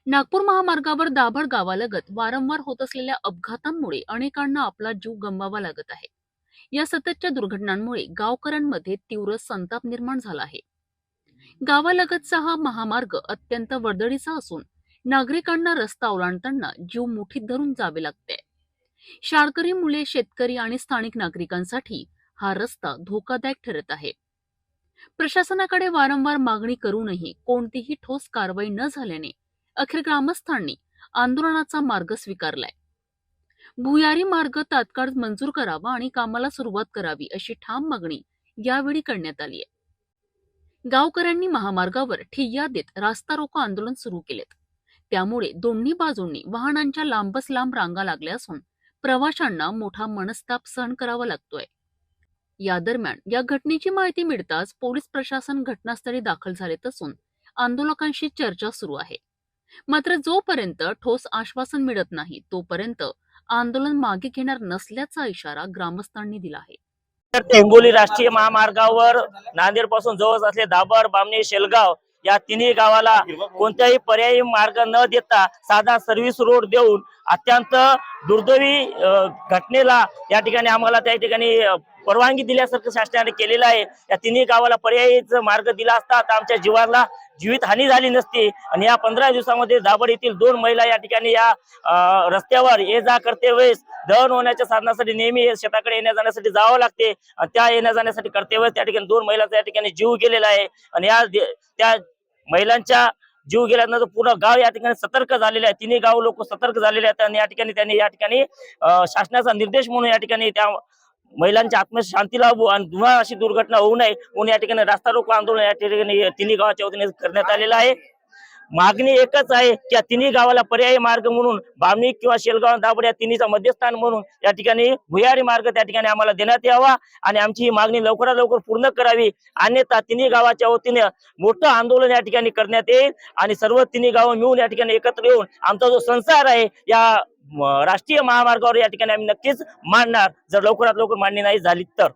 नागपूर महामार्गावर दाभड गावालगत वारंवार होत असलेल्या अपघातांमुळे अनेकांना आपला जीव गमवावा लागत आहे। या सततच्या दुर्घटनांमुळे गावकऱ्यांमध्ये तीव्र संताप निर्माण झाला आहे। गावालगतचा हा महामार्ग अत्यंत वर्दळीचा असून नागरिकांना रस्ता ओलांडताना जीव मुठीत धरून जावे लागते। शाळकरी मुले, शेतकरी आणि स्थानिक नागरिकांसाठी हा रस्ता धोकादायक ठरत आहे। प्रशासनाकडे वारंवार मागणी करूनही कोणतीही ठोस कारवाई न झाल्याने अखेर ग्रामस्थांनी आंदोलनाचा मार्ग स्वीकारलाय। भुयारी मार्ग तात्काळ मंजूर करावा आणि कामाला सुरुवात करावी अशी ठाम मागणी यावेळी करण्यात आली आहे। गावकऱ्यांनी महामार्गावर ठिय्या देत रास्ता रोको आंदोलन सुरू केलेत। त्यामुळे दोन्ही बाजूंनी वाहनांच्या लांबच लांब रांगा लागल्या असून प्रवाशांना मोठा मनस्ताप सहन करावा लागतोय। या दरम्यान या घटनेची माहिती मिळताच पोलीस प्रशासन घटनास्थळी दाखल झालेत असून आंदोलकांशी चर्चा सुरू आहे। मात्र जोपर्यंत ठोस आश्वासन मिळत नाही तोपर्यंत आंदोलन मागे घेणार नसल्याचा इशारा ग्रामस्थांनी दिला आहे। तर हिंगोली राष्ट्रीय महामार्गावर नांदेड पासून जवळ असले दाभड, बामणी, शेलगाव या तिन्ही गावाला कोणताही पर्यायी मार्ग न देता साधा सर्व्हिस रोड देऊन अत्यंत दुर्दैवी घटनेला या ठिकाणी आम्हाला त्या ठिकाणी परवानगी दिल्यासारखं शासनाने केलेलं आहे। या तिन्ही गावाला पर्यायी मार्ग दिला असता तर आमच्या जीवाला जीवित हानी झाली नसती। आणि या 15 दिवसामध्ये दाभड येथील 2 महिला या ठिकाणी या रस्त्यावर ये जा करते वेळेस दहन होण्याच्या साधनासाठी नेहमी शेताकडे येण्या जाण्यासाठी जावं लागते। त्या येण्या जाण्यासाठी करते वेळेस त्या ठिकाणी 2 महिलांचा या ठिकाणी जीव गेलेला आहे। आणि त्या महिलांच्या जीव गेल्यानंतर पूर्ण गाव या ठिकाणी सतर्क झालेले आहे। तिन्ही गाव लोक सतर्क झालेले आहेत आणि या ठिकाणी त्यांनी या ठिकाणी शासनाचा निर्देश म्हणून या ठिकाणी त्या महिलांच्या आत्मशांती लाभो आणि पुन्हा अशी दुर्घटना होऊ नये म्हणून या ठिकाणी रास्ता रोको आंदोलन या ठिकाणी तिन्ही गावाच्या वतीने करण्यात आलेलं आहे। मागणी एकच आहे की या तिन्ही गावाला पर्यायी मार्ग म्हणून बामणी किंवा शेलगाव, दाभड या तिन्हीचा मध्यस्थान म्हणून या ठिकाणी भुयारी मार्ग त्या ठिकाणी आम्हाला देण्यात यावा आणि आमची ही मागणी लवकरात लवकर पूर्ण करावी। अन्यथा तिन्ही गावाच्या वतीने मोठं आंदोलन या ठिकाणी करण्यात येईल आणि सर्व तिन्ही गाव मिळून या ठिकाणी एकत्र येऊन आमचा जो संसार आहे या राष्ट्रीय महामार्गावर या ठिकाणी आम्ही नक्कीच मांडणार, जर लवकरात लवकर मांडणी नाही झाली तर।